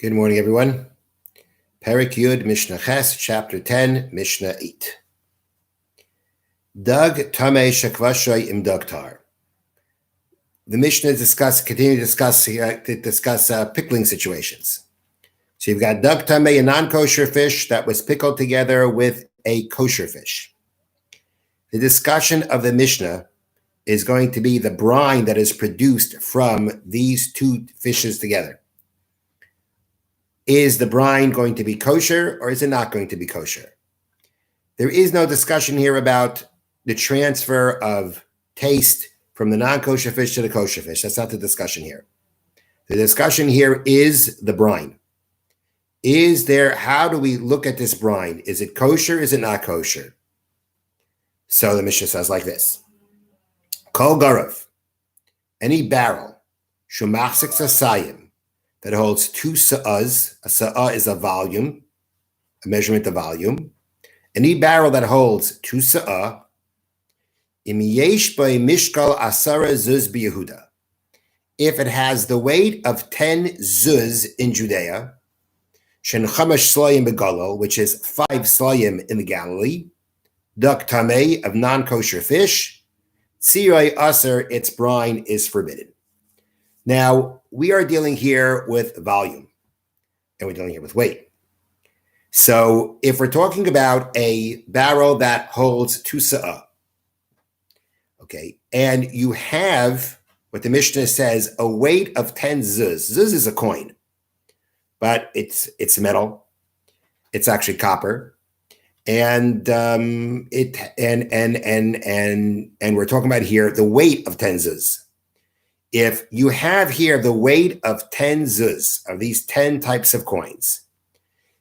Good morning, everyone. Perek Yud, Mishna Ches, Chapter 10, Mishnah 8. Dag Tamei Shekvashay Im Dagtar. The Mishnah continue to discuss pickling situations. So you've got Dag Tamei, a non-kosher fish that was pickled together with a kosher fish. The discussion of the Mishnah is going to be the brine that is produced from these two fishes together. Is the brine going to be kosher or is it not going to be kosher? There is no discussion here about the transfer of taste from the non-kosher fish to the kosher fish. That's not the discussion here. The discussion here is the brine. How do we look at this brine? Is it kosher? Is it not kosher? So the Mishnah says like this. Kol garav, any barrel, shumachzik sasayim, that holds two sa'as. A sa'a is a volume, a measurement of volume. Any barrel that holds two sa'a, im yesh by mishkal asara zuz b'Yehuda. If it has the weight of 10 zuz in Judea, shen chamash slayim begalil, which is 5 slayim in the Galilee, dak tamei of non-kosher fish, tzirei aser, its brine is forbidden. Now, we are dealing here with volume, and we're dealing here with weight. So if we're talking about a barrel that holds 2 sa'ah, okay, and you have what the Mishnah says, a weight of 10 zuz. Zuz is a coin, but it's metal. It's actually copper. And we're talking about here the weight of 10 zuz. If you have here the weight of 10 zuz, of these 10 types of coins,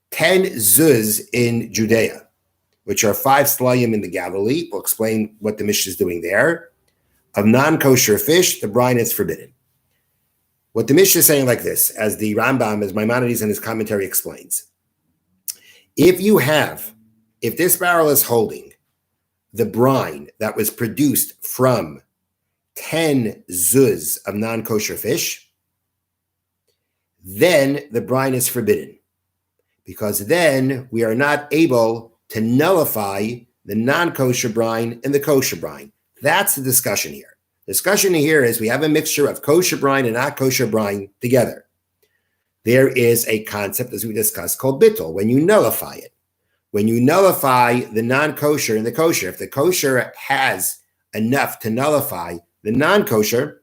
10 zuz in Judea, which are 5 slayim in the Galilee, we'll explain what the Mishnah is doing there, of non-kosher fish, the brine is forbidden. What the Mishnah is saying like this, as the Rambam, as Maimonides in his commentary explains, if this barrel is holding the brine that was produced from 10 zuz of non-kosher fish, then the brine is forbidden, because then we are not able to nullify the non-kosher brine and the kosher brine. That's the discussion here. The discussion here is we have a mixture of kosher brine and not kosher brine together. There is a concept, as we discussed, called bittul, when you nullify it. When you nullify the non-kosher and the kosher, if the kosher has enough to nullify the non-kosher,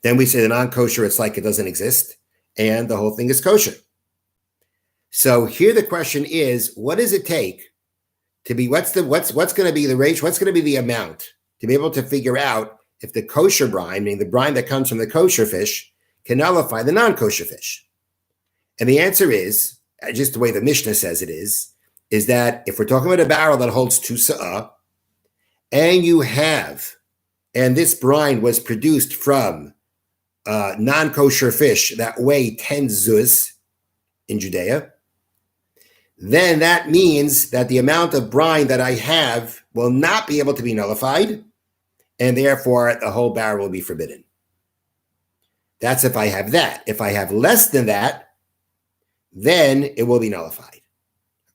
then we say the non-kosher, it's like it doesn't exist, and the whole thing is kosher. So here the question is, what does it take to be, what's going to be the ratio, what's going to be the amount to be able to figure out if the kosher brine, meaning the brine that comes from the kosher fish, can nullify the non-kosher fish? And the answer is, just the way the Mishnah says it is that if we're talking about a barrel that holds 2 sa'ah, and this brine was produced from non-kosher fish that weigh 10 zuz in Judea, then that means that the amount of brine that I have will not be able to be nullified, and therefore the whole barrel will be forbidden. That's if I have that. If I have less than that, then it will be nullified.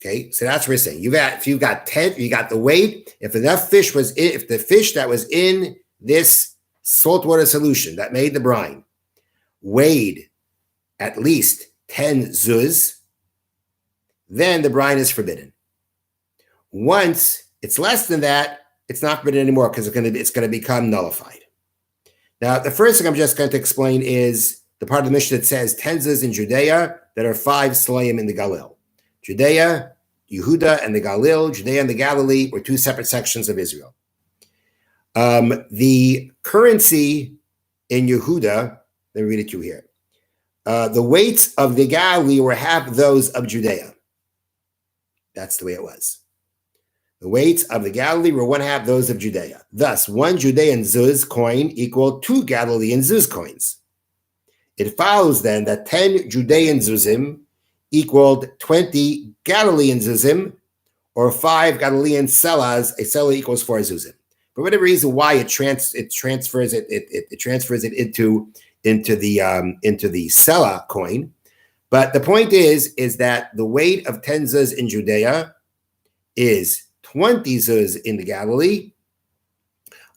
Okay, so that's what we're saying. If you've got 10, you got the weight. If enough fish was in, if the fish that was in this saltwater solution that made the brine weighed at least 10 zuz, then the brine is forbidden. Once it's less than that, it's not forbidden anymore because it's going to become nullified. Now, the first thing I'm just going to explain is the part of the Mishnah that says 10 zuz in Judea that are 5 slayim in the Galil. Judea, Yehuda, and the Galil, Judea and the Galilee were 2 separate sections of Israel. The currency in Yehuda, let me read it to you here. The weights of the Galilee were half those of Judea. That's the way it was. The weights of the Galilee were 1/2 those of Judea. Thus, 1 Judean zuz coin equaled 2 Galilean zuz coins. It follows then that 10 Judean zuzim equaled 20 Galilean zuzim, or 5 Galilean selahs. A selah equals 4 zuzim. For whatever reason, why it transfers it into the selah coin, But the point is that the weight of 10 zuz in Judea is 20 zuz in the Galilee,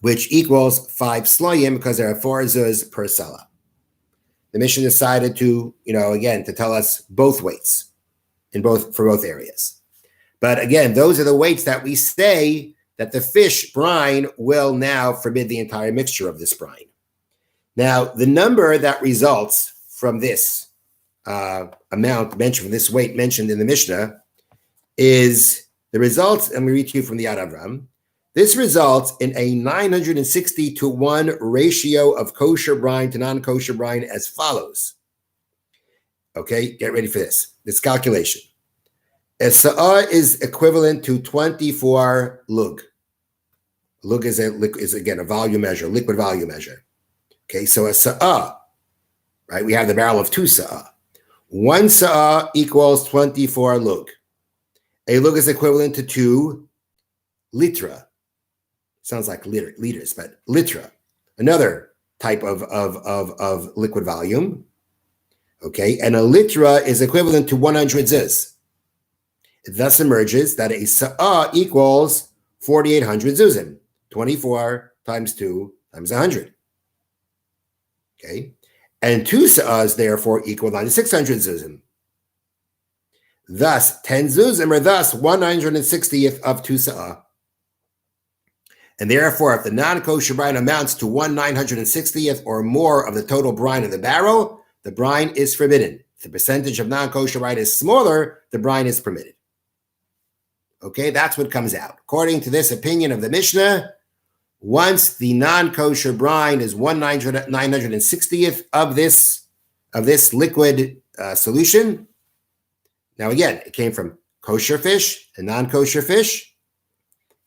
which equals 5 sloyim because there are 4 zuz per salah. The Mishnah decided to, again, to tell us both weights for both areas. But again, those are the weights that we say that the fish brine will now forbid the entire mixture of this brine. Now, the number that results from this amount mentioned, from this weight mentioned in the Mishnah, is the results, and we read to you from the Yad Avram. This results in a 960 to 1 ratio of kosher brine to non-kosher brine as follows. Okay, get ready for this. This calculation. A sa'ah is equivalent to 24 lug. Lug is again a volume measure, liquid volume measure. Okay, so a sa'ah, right? We have the barrel of 2 sa'ah. 1 sa'ah equals 24 lug. A lug is equivalent to 2 litra. Sounds like liters, but litra, another type of liquid volume. Okay, and a litra is equivalent to 100 zuz. It thus emerges that a sa'ah equals 4,800 zuzim. 24 times 2 times 100. Okay, and 2 sa'ahs therefore equal 9,600 zuzim. Thus, 10 zuzim are thus 160th of 2 sa'ah. And therefore, if the non-kosher brine amounts to 1/960th or more of the total brine in the barrel, the brine is forbidden. If the percentage of non-kosher brine is smaller, the brine is permitted. Okay, that's what comes out. According to this opinion of the Mishnah, once the non-kosher brine is 1/960th of this liquid solution. Now again, it came from kosher fish and non-kosher fish.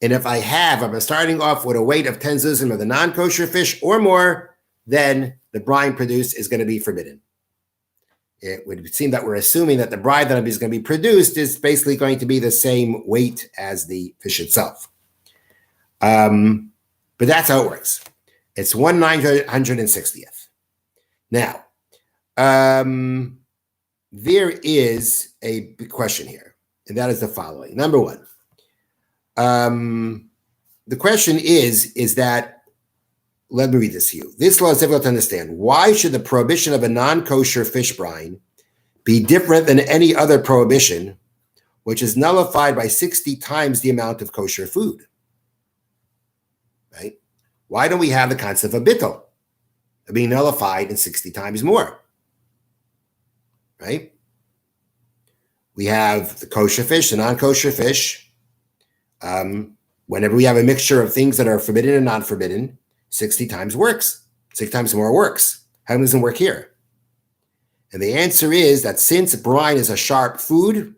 And if I'm starting off with a weight of 10 zuzim of the non-kosher fish or more, then the brine produced is going to be forbidden. It would seem that we're assuming that the brine that is going to be produced is basically going to be the same weight as the fish itself. But that's how it works. It's 1/960th. Now, there is a big question here, and that is the following. Number one, the question is that, let me read this to you. This law is difficult to understand. Why should the prohibition of a non-kosher fish brine be different than any other prohibition, which is nullified by 60 times the amount of kosher food? Right? Why don't we have the concept of bittul, of being nullified in 60 times more? Right? We have the kosher fish, the non-kosher fish. Whenever we have a mixture of things that are forbidden and non-forbidden, 60 times works. 6 times more works. How does it work here? And the answer is that since brine is a sharp food,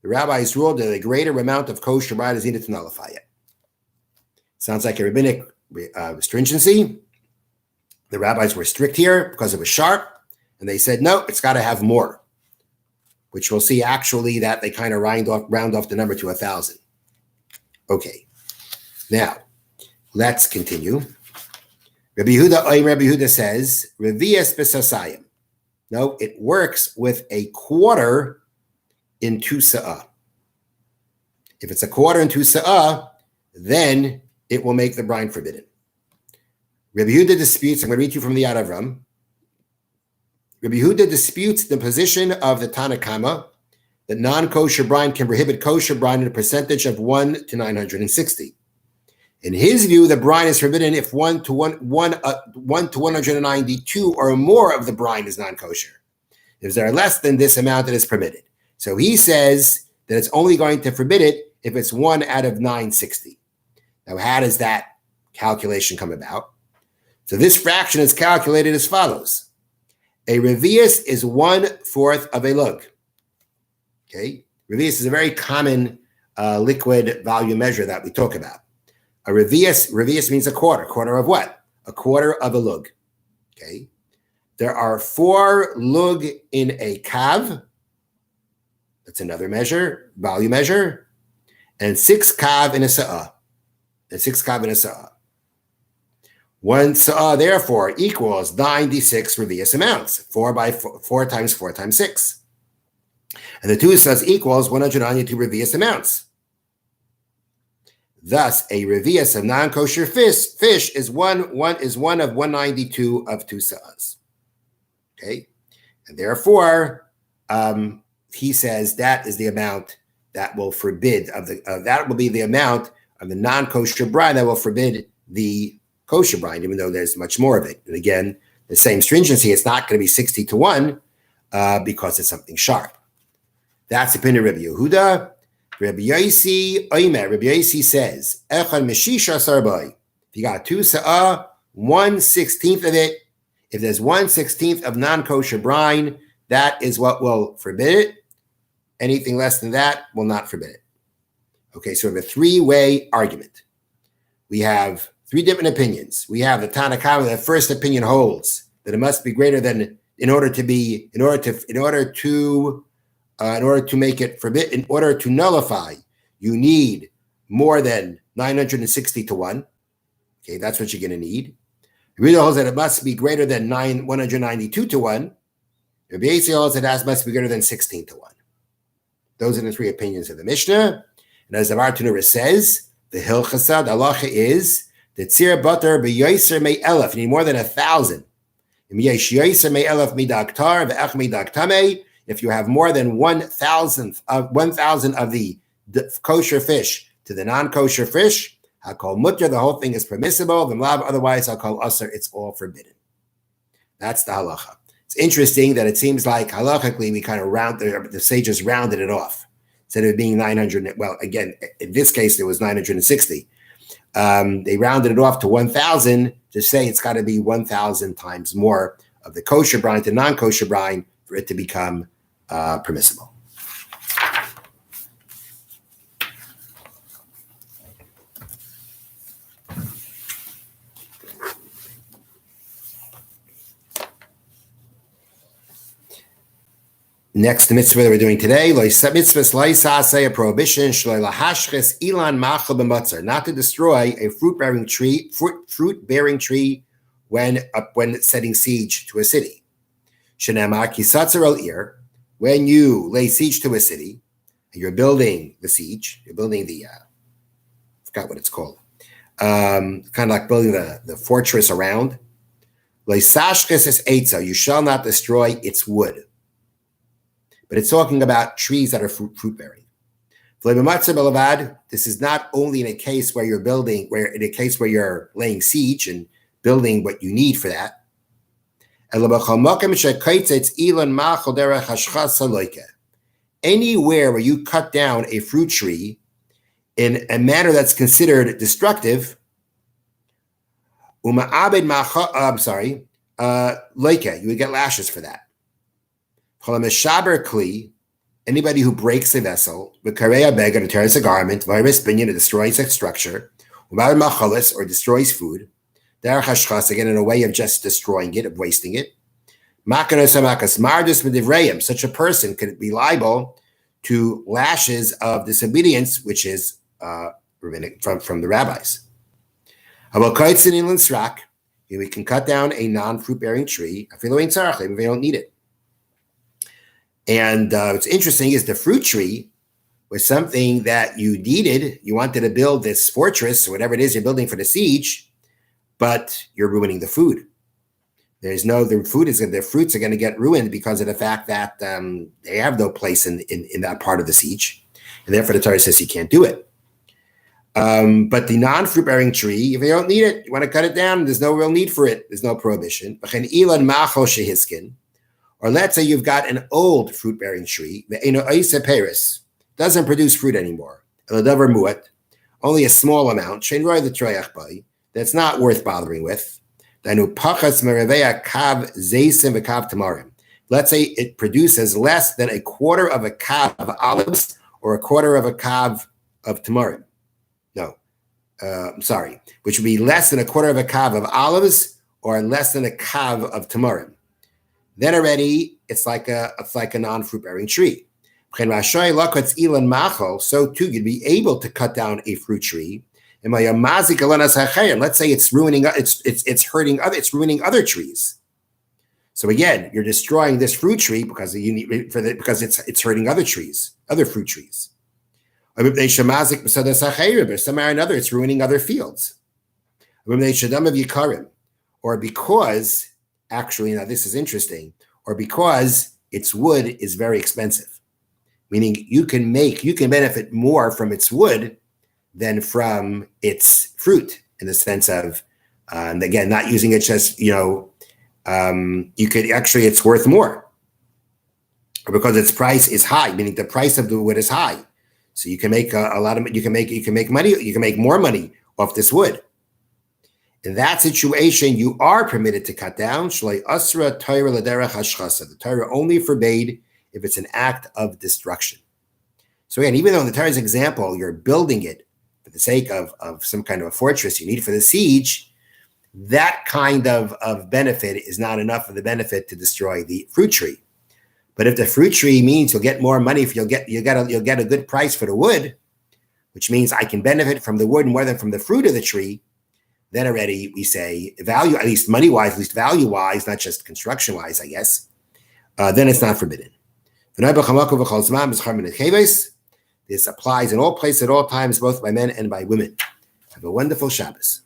the rabbis ruled that a greater amount of kosher brine is needed to nullify it. Sounds like a rabbinic stringency. The rabbis were strict here because it was sharp, and they said, no, it's got to have more, which we'll see actually that they kind of round off the number to 1,000. Okay, now let's continue. Rabbi Yehuda says, Revias b'sasayim. No, it works with a quarter in 2 sa'ah. If it's a quarter in 2 sa'ah, then it will make the brine forbidden. Rabbi Yehuda disputes, I'm going to read you from the Yad Avram. Rabbi Yehuda disputes the position of the Tanakama that non-kosher brine can prohibit kosher brine in a percentage of 1 to 960. In his view, the brine is forbidden if 1 to 192 or more of the brine is non-kosher. If there are less than this amount, it is permitted. So he says that it's only going to forbid it if it's 1 out of 960. Now, how does that calculation come about? So this fraction is calculated as follows. A revius is 1/4 of a lug. Okay, revius is a very common liquid volume measure that we talk about. A revius means a quarter of what? A quarter of a lug. Okay, there are 4 lug in a kav. That's another measure, volume measure, and 6 kav in a sa'ah. And 6 kav in a sa'ah. 1 sa'ah, therefore, equals 96 revius amounts. 4 times 4 times 6. And the two says equals 192 revius amounts. Thus, a revius of non-kosher fish is one of 192 of two sa'as. Okay, and therefore, he says that is the amount that will forbid that will be the amount of the non-kosher brine that will forbid the kosher brine, even though there's much more of it. And again, the same stringency. It's not going to be 60-1 because it's something sharp. That's the opinion of Rabbi Yehuda. Rabbi Yossi Omer. Rabbi Yossi says, "Echad meshisha sarbai." If you got 2 sa'ah, 1/16 of it. If there's 1/16 of non-kosher brine, that is what will forbid it. Anything less than that will not forbid it. Okay, so we have a 3-way argument. We have 3 different opinions. We have the Tanna Kama. The first opinion holds that it must be greater than in order to make it forbid, in order to nullify, you need more than 960-1. Okay, that's what you're going to need. Rabbi Yehuda holds that it must be greater than 192-1. Rabbi Yossi holds that it must be greater than 16-1. Those are the 3 opinions of the Mishnah. And as the Vartanura says, the Hilchasa, the halacha is the tzir butter b'yoser me'elef. You need more than 1,000. If you have more than 1,000 of the kosher fish to the non-kosher fish, hakol mutter, the whole thing is permissible. Otherwise, hakol aser, it's all forbidden. That's the halacha. It's interesting that it seems like halachically we kind of the sages rounded it off. Instead of it being 900, well, again, in this case, it was 960. They rounded it off to 1,000 to say it's got to be 1,000 times more of the kosher brine to non-kosher brine for it to become permissible. Next, the mitzvah that we're doing today, a prohibition, not to destroy a fruit-bearing tree when setting siege to a city. When you lay siege to a city, and you're building the siege, you're building the, I forgot what it's called, kind of like building the fortress around. You shall not destroy its wood. But it's talking about trees that are fruit-bearing. This is not only in a case where you're laying siege and building what you need for that. Anywhere where you cut down a fruit tree in a manner that's considered destructive, you would get lashes for that. Anybody who breaks a vessel, or tears a garment, destroys a structure, or destroys food, again in a way of just destroying it, of wasting it. Such a person could be liable to lashes of disobedience, which is rabbinic from the rabbis. We can cut down a non-fruit-bearing tree, even if we don't need it. And what's interesting is the fruit tree was something that you needed. You wanted to build this fortress or whatever it is you're building for the siege, but you're ruining the food. The fruits are going to get ruined because of the fact that they have no place in that part of the siege. And therefore the Torah says you can't do it. But the non-fruit bearing tree, if you don't need it, you want to cut it down, there's no real need for it. There's no prohibition. Or let's say you've got an old fruit-bearing tree, doesn't produce fruit anymore, only a small amount, that's not worth bothering with. Let's say it produces less than a quarter of a kav of olives or a quarter of a kav of tamarim. Which would be less than a quarter of a kav of olives or less than a kav of tamarim. Then already it's like a non-fruit bearing tree. So too, you'd be able to cut down a fruit tree. And let's say it's ruining other trees. So again, you're destroying this fruit tree because it's hurting other trees, other fruit trees. Or somehow or another, it's ruining other fields. Or because, actually, now this is interesting, or because its wood is very expensive, meaning you can benefit more from its wood than from its fruit, in the sense of, and again, not using it just, you could actually, it's worth more, or because its price is high, meaning the price of the wood is high. So you can make you can make more money off this wood. In that situation, you are permitted to cut down. The Torah only forbade if it's an act of destruction. So again, even though in the Torah's example, you're building it for the sake of some kind of a fortress you need for the siege, that kind of benefit is not enough of the benefit to destroy the fruit tree. But if the fruit tree means you'll get more money, you'll get a good price for the wood, which means I can benefit from the wood more than from the fruit of the tree, then already we say value, at least money-wise, at least value-wise, not just construction-wise, I guess, then it's not forbidden. This applies in all places, at all times, both by men and by women. Have a wonderful Shabbos.